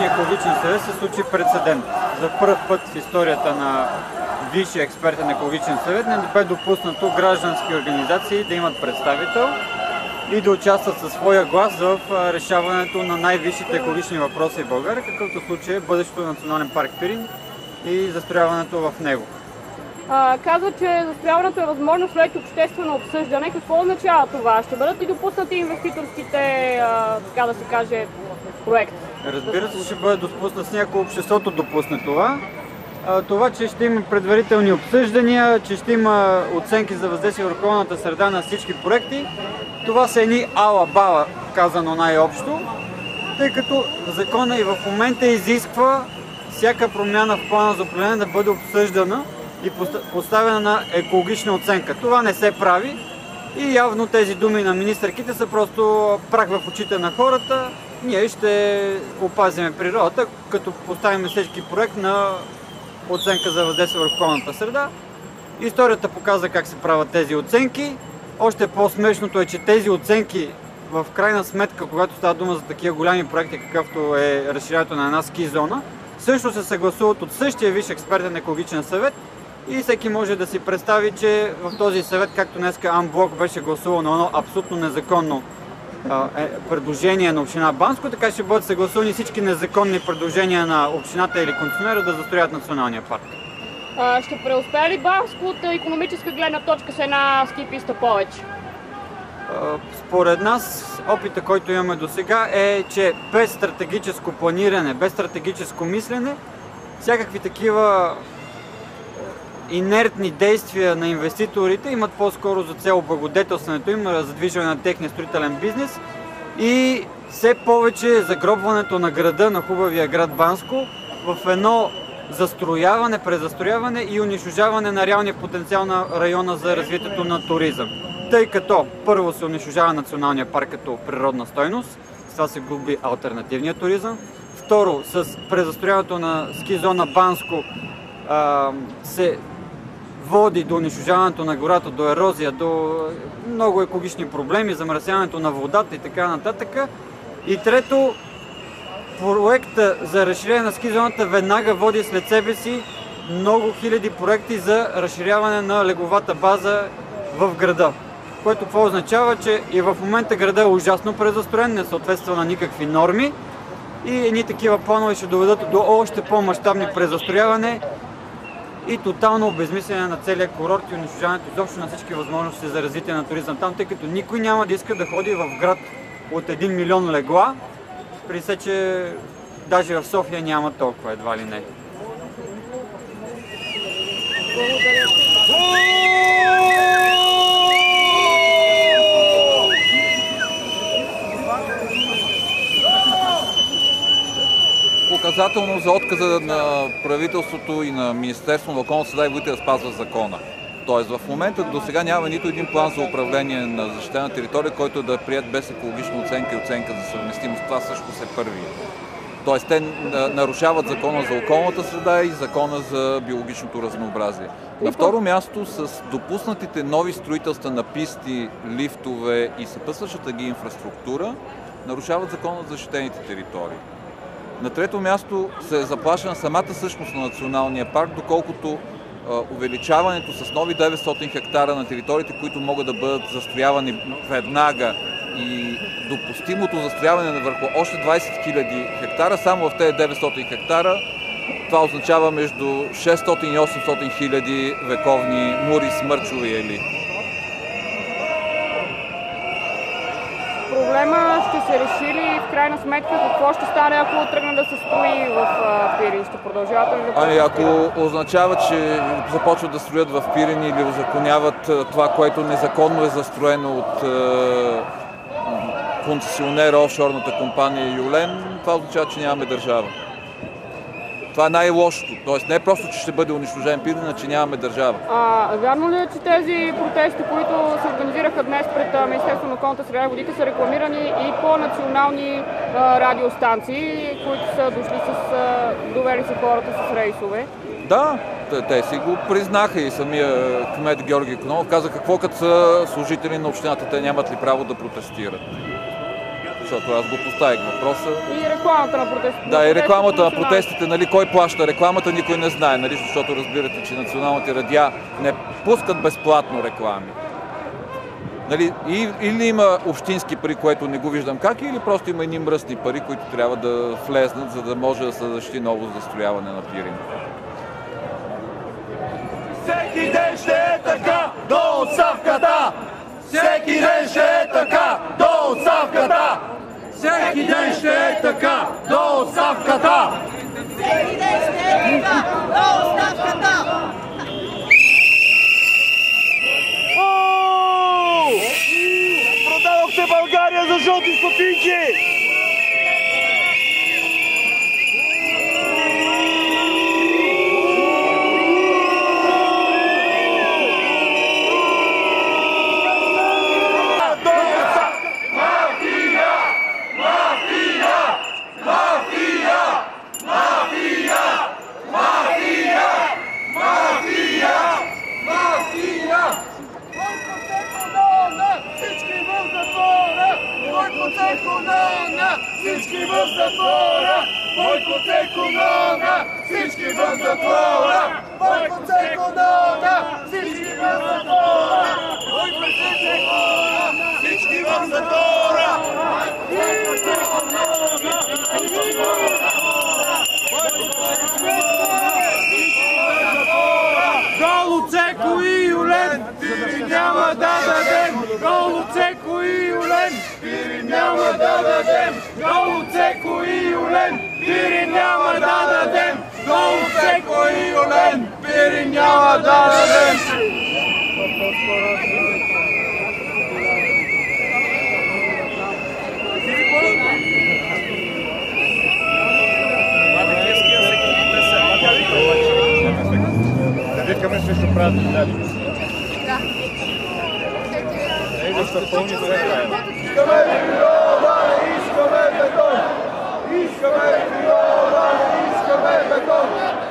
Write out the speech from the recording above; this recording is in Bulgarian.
Висшия екологичен съвет се случи прецедент. За първ път в историята на Висшия експертен екологичен съвет не бе допуснато граждански организации да имат представител и да участват със своя глас в решаването на най-висшите екологични въпроси в България, какъвто случай е бъдещето национален парк Пирин и застрояването в него. Казва, че застрояването е възможно след обществено обсъждане. Какво означава това? Ще бъдат ли допуснати инвеститорските, така да се каже, проекти? Разбира се, ще бъде допуснат, ако обществото допусне това. Това, че ще има предварителни обсъждания, че ще има оценки за въздействие върху околната среда на всички проекти, това са едни ала-бала, казано най-общо, тъй като закона и в момента изисква всяка промяна в плана за управление да бъде обсъждана и поставена на екологична оценка. Това не се прави и явно тези думи на министърките са просто прах в очите на хората. Ние ще опазим природата, като поставим всеки проект на оценка за въздействие върху околната среда. Историята показва как се правят тези оценки. Още по-смешното е, че тези оценки в крайна сметка, когато става дума за такива голями проекти, какъвто е разширяването на една ски зона, също се съгласуват от същия Висш експертен екологичен съвет и всеки може да си представи, че в този съвет, както днеска анблок беше гласувано едно абсолютно незаконно предложение на община Банско, така ще бъдат съгласувани всички незаконни предложения на общината или концесионера да застроят националния парк. Ще преуспее ли Банско от икономическа гледна точка с една ски писта повече? Според нас, опита, който имаме до сега е, че без стратегическо планиране, без стратегическо мислене, всякакви такива инертни действия на инвеститорите имат по-скоро за цел облагодетелстването им, задвижване на техния строителен бизнес и все повече загробването на града, на хубавия град Банско, в едно застрояване, презастрояване и унищожаване на реалния потенциал на района за развитието на туризъм. Тъй като първо се унищожава националния парк като природна стойност, с това се губи алтернативния туризъм. Второ, с презастрояването на ски зона Банско се води до унищожаването на гората, до ерозия, до много екологични проблеми, замърсяването на водата и така нататък. И трето, проекта за разширение на ски зоната веднага води след себе си много хиляди проекти за разширяване на легловата база в града. Което какво означава, че и в момента града е ужасно презастроен, не съответства на никакви норми и едни такива планове ще доведат до още по-мащабни презастрояване и тотално обезмислене на целия курорт и унищожаването изобщо на всички възможности за развитие на туризъм там, тъй като никой няма да иска да ходи в град от 1 милион легла, при все, че даже в София няма толкова, едва ли не. Показателно за отказа на правителството и на Министерството на околната среда и водите да спазва закона. Тоест в момента до сега няма нито един план за управление на защитена територия, който да е прият без екологична оценка и оценка за съвместимост. Това също е първи. Тоест те нарушават закона за околната среда и закона за биологичното разнообразие. На второ място, с допуснатите нови строителства на писти, лифтове и съпътстващата ги инфраструктура, нарушават закона за защитените територии. На трето място се заплаща на самата същност на националния парк, доколкото увеличаването с нови 900 хектара на териториите, които могат да бъдат застроявани веднага и допустимото застрояване върху още 20 000 хектара, само в тези 900 хектара, това означава между 600 и 800 хиляди вековни мури, смърчове и ели. Проблема ще се реши ли в крайна сметка? Какво ще стане, ако тръгне да се строи в Пирин? Ще продължават ли да ако означава, че започват да строят в Пирин или узаконяват това, което незаконно е застроено от концесионера, офшорната компания Юлен, това означава, че нямаме държава. Това е най-лошото. Тоест не е просто, че ще бъде унищожен Пирин, а че нямаме държава. Вярно ли е, че тези протести, които се организираха днес пред Министерството на околната среда и водите, са рекламирани и по национални радиостанции, които са дошли довели се хората с рейсове? Да, те си го признаха и самия кмет Георги Икономов каза какво като са служители на общината, те нямат ли право да протестират. защото аз го поставих въпроса. И рекламата на протестите. Да, и рекламата на протестите, нали, кой плаща рекламата, никой не знае, нали, защото разбирате, че националните радиа не пускат безплатно реклами. Нали, или има общински пари, което не го виждам как, или просто има едни мръсни пари, които трябва да влезнат, за да може да се защити ново застрояване на Пирин. Всеки ден ще е така до оставката! Всеки ден ще е така до оставката! Всеки ден ще е така до оставката! Всеки ден ще е така до оставката! Продадохте България за жълти стотинки! Всички в затвора! Бойко Цекунона! Всички в затвора! Бойко Цекунона! Всички в затвора! Бойко Цекунона! Всички в затвора! Голо Цеко и Юлен! Пирин няма да дадем! Голо Цеко и Юлен! Пирин няма да дадем! Голо Цеко и Юлен! Пирин няма да дадем! Голо Цеко и Юлен! Пирин няма да дадем! Викаме срещу празни дали. Да. Ей, да са пълни след края. Искаме природа, искаме бетон! Искаме природа, искаме бетон!